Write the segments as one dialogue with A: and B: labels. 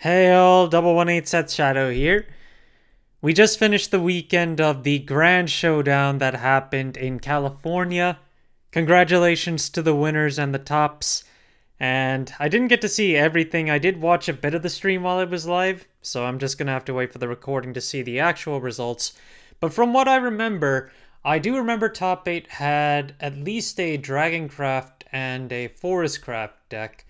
A: Hey all, 118 Set Shadow here. We just finished the weekend of the Grand Showdown that happened in California. Congratulations to the winners and the tops. And I didn't get to see everything. I did watch a bit of the stream while it was live, so I'm just gonna have to wait for the recording to see the actual results. But from what I do remember Top 8 had at least a Dragoncraft and a Forestcraft deck.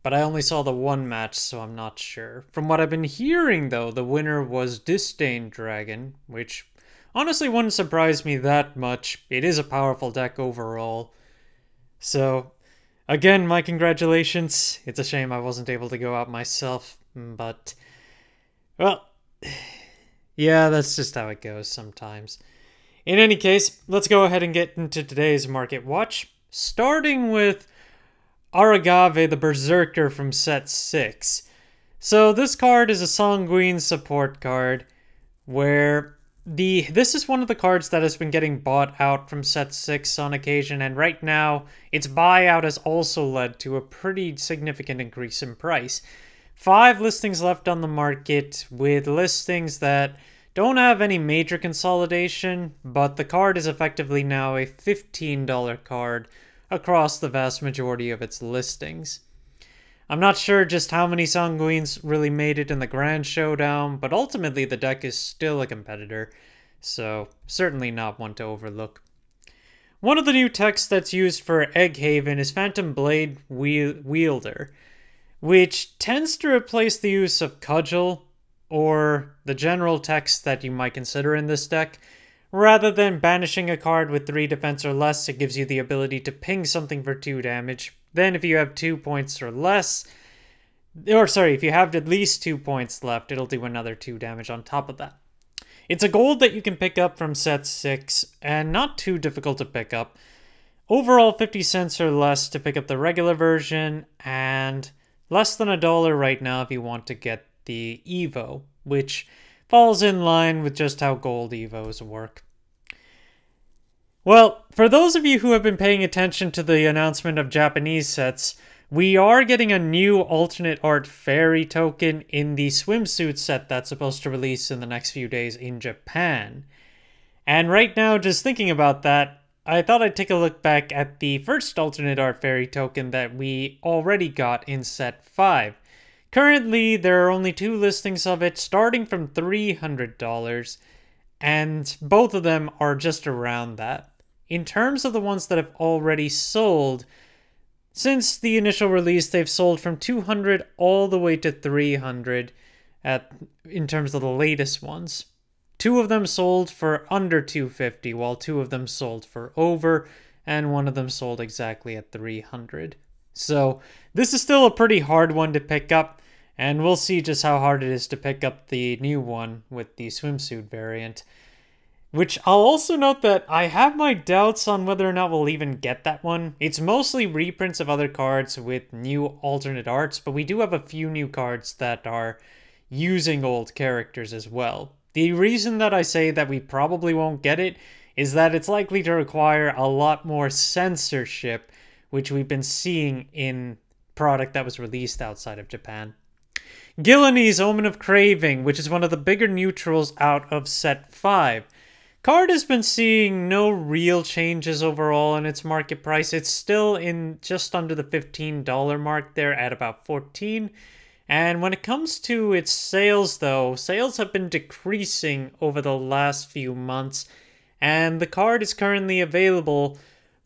A: But I only saw the one match, so I'm not sure. From what I've been hearing, though, the winner was Disdain Dragon, which honestly wouldn't surprise me that much. It is a powerful deck overall. So, again, my congratulations. It's a shame I wasn't able to go out myself, but, well, yeah, that's just how it goes sometimes. In any case, let's go ahead and get into today's Market Watch, starting with Aragave the Berserker from set 6. So this card is a Sanguine support card where this is one of the cards that has been getting bought out from set 6 on occasion, and right now its buyout has also led to a pretty significant increase in price. 5 listings left on the market, with listings that don't have any major consolidation, but the card is effectively now a $15 card across the vast majority of its listings. I'm not sure just how many Sanguines really made it in the Grand Showdown, but ultimately the deck is still a competitor, so certainly not one to overlook. One of the new texts that's used for Egghaven is Phantom Blade Wielder, which tends to replace the use of Cudgel, or the general text that you might consider in this deck. Rather than banishing a card with 3 defense or less, it gives you the ability to ping something for 2 damage. Then if you have 2 points or less, if you have at least 2 points left, it'll do another 2 damage on top of that. It's a gold that you can pick up from set 6, and not too difficult to pick up. Overall, 50 cents or less to pick up the regular version, and less than $1 right now if you want to get the Evo, which falls in line with just how gold Evos work. Well, for those of you who have been paying attention to the announcement of Japanese sets, we are getting a new alternate art fairy token in the swimsuit set that's supposed to release in the next few days in Japan. And right now, just thinking about that, I thought I'd take a look back at the first alternate art fairy token that we already got in set 5. Currently, there are only 2 listings of it, starting from $300, and both of them are just around that. In terms of the ones that have already sold, since the initial release, they've sold from $200 all the way to $300 in terms of the latest ones. 2 of them sold for under $250, while 2 of them sold for over, and 1 of them sold exactly at $300. So this is still a pretty hard one to pick up, and we'll see just how hard it is to pick up the new one with the swimsuit variant. Which I'll also note that I have my doubts on whether or not we'll even get that one. It's mostly reprints of other cards with new alternate arts, but we do have a few new cards that are using old characters as well. The reason that I say that we probably won't get it is that it's likely to require a lot more censorship, which we've been seeing in product that was released outside of Japan. Gilleney's Omen of Craving, which is one of the bigger neutrals out of set 5. Card has been seeing no real changes overall in its market price. It's still in just under the $15 mark there at about $14. And when it comes to its sales though, sales have been decreasing over the last few months. And the card is currently available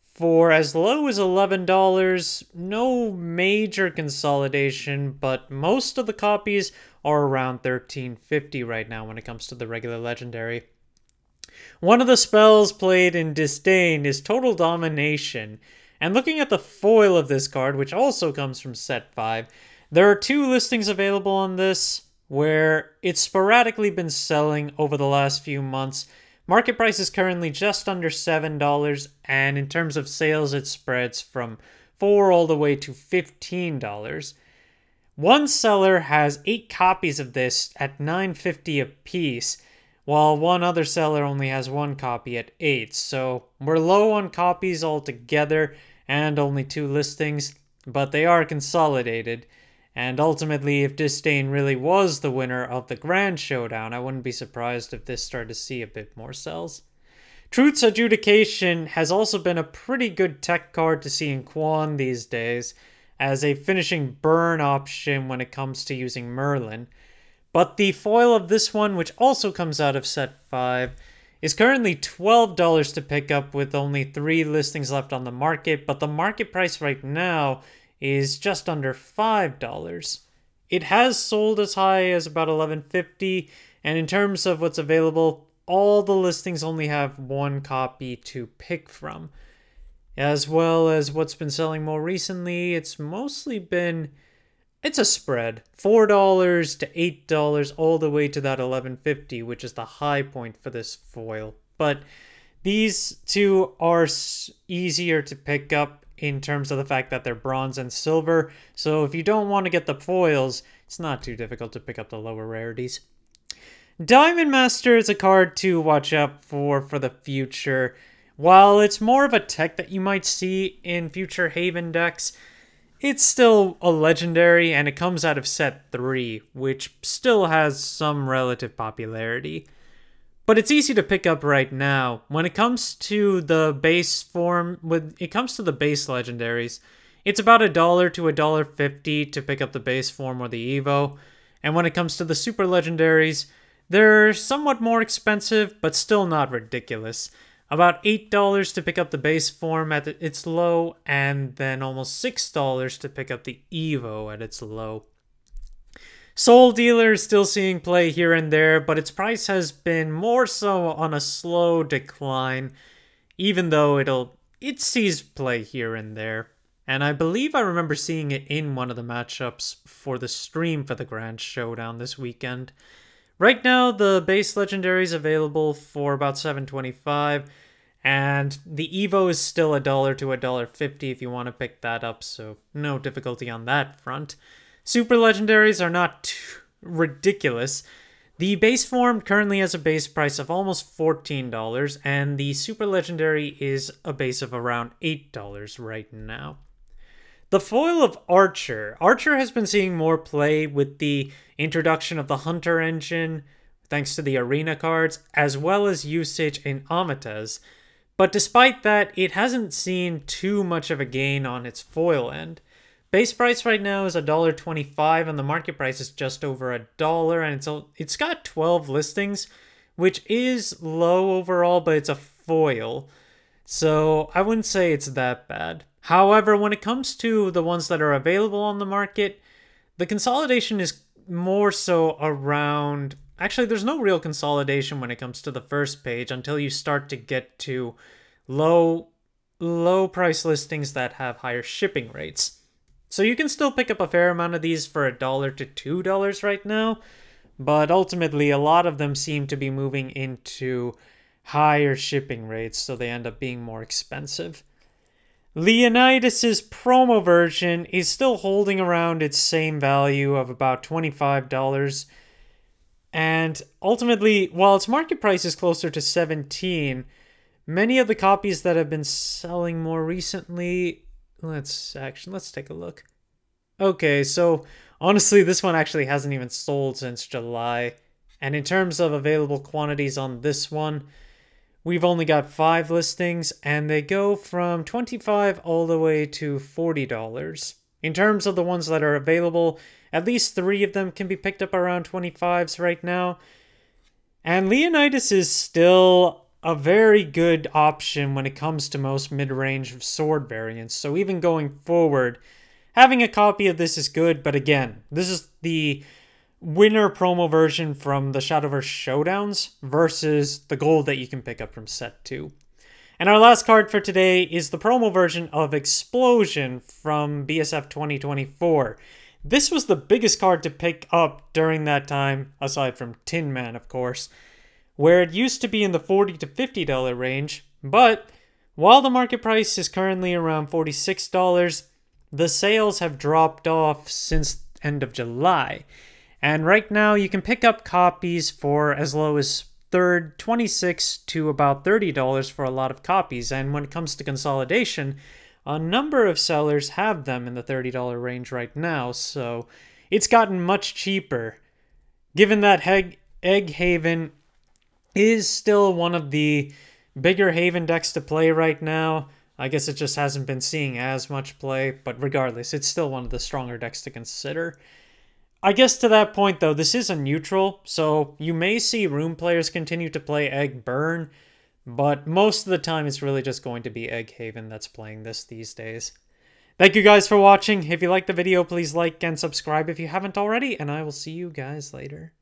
A: for as low as $11, no major consolidation, but most of the copies are around $13.50 right now when it comes to the regular legendary. One of the spells played in Disdain is Total Domination, and looking at the foil of this card, which also comes from set 5, there are 2 listings available on this, where it's sporadically been selling over the last few months. Market price is currently just under $7, and in terms of sales, it spreads from $4 all the way to $15. One seller has 8 copies of this at $9.50 a piece, while one other seller only has 1 copy at $8. So we're low on copies altogether and only 2 listings, but they are consolidated. And ultimately, if Disdain really was the winner of the Grand Showdown, I wouldn't be surprised if this started to see a bit more sells. Truth's Adjudication has also been a pretty good tech card to see in Quan these days, as a finishing burn option when it comes to using Merlin. But the foil of this one, which also comes out of set 5, is currently $12 to pick up with only 3 listings left on the market, but the market price right now is just under $5. It has sold as high as about $11.50, and in terms of what's available, all the listings only have 1 copy to pick from. As well as what's been selling more recently, it's mostly been... it's a spread. $4 to $8 all the way to that $11.50, which is the high point for this foil. But these two are easier to pick up in terms of the fact that they're bronze and silver. So if you don't want to get the foils, it's not too difficult to pick up the lower rarities. Diamond Master is a card to watch out for the future. While it's more of a tech that you might see in future Haven decks, it's still a legendary, and it comes out of set 3, which still has some relative popularity. But it's easy to pick up right now. When it comes to the base form, when it comes to the base legendaries, it's about $1 to $1.50 to pick up the base form or the Evo. And when it comes to the super legendaries, they're somewhat more expensive, but still not ridiculous. About $8 to pick up the base form at its low, and then almost $6 to pick up the Evo at its low. Soul Dealer is still seeing play here and there, but its price has been more so on a slow decline, even though it sees play here and there. And I believe I remember seeing it in one of the matchups for the stream for the Grand Showdown this weekend. Right now, the base legendary is available for about $7.25, and the Evo is still $1 to $1.50 if you want to pick that up, so no difficulty on that front. Super legendaries are not too ridiculous. The base form currently has a base price of almost $14, and the super legendary is a base of around $8 right now. The foil of Archer. Archer has been seeing more play with the introduction of the Hunter engine, thanks to the arena cards, as well as usage in Amethyst. But despite that, it hasn't seen too much of a gain on its foil end. Base price right now is $1.25, and the market price is just over $1, and it's got 12 listings, which is low overall, but it's a foil. So I wouldn't say it's that bad. However, when it comes to the ones that are available on the market, the consolidation is more so around... actually, there's no real consolidation when it comes to the first page until you start to get to low price listings that have higher shipping rates. So you can still pick up a fair amount of these for $1 to $2 right now, but ultimately a lot of them seem to be moving into higher shipping rates, so they end up being more expensive. Leonidas's promo version is still holding around its same value of about $25. And ultimately, while its market price is closer to $17, many of the copies that have been selling more recently... let's take a look. Okay, so honestly, this one actually hasn't even sold since July. And in terms of available quantities on this one, we've only got 5 listings, and they go from $25 all the way to $40. In terms of the ones that are available, at least 3 of them can be picked up around 25s right now. And Leonidas is still a very good option when it comes to most mid-range sword variants. So even going forward, having a copy of this is good, but again, this is the winner promo version from the Shadowverse Showdowns versus the gold that you can pick up from set 2. And our last card for today is the promo version of Explosion from BSF 2024. This was the biggest card to pick up during that time, aside from Tin Man, of course, where it used to be in the $40 to $50 range, but while the market price is currently around $46, the sales have dropped off since end of July. And right now, you can pick up copies for as low as $26 to about $30 for a lot of copies. And when it comes to consolidation, a number of sellers have them in the $30 range right now. So it's gotten much cheaper. Given that Egg Haven is still one of the bigger Haven decks to play right now, I guess it just hasn't been seeing as much play, but regardless, it's still one of the stronger decks to consider. I guess to that point, though, this is a neutral, so you may see Room players continue to play Egg Burn, but most of the time it's really just going to be Egg Haven that's playing this these days. Thank you guys for watching. If you liked the video, please like and subscribe if you haven't already, and I will see you guys later.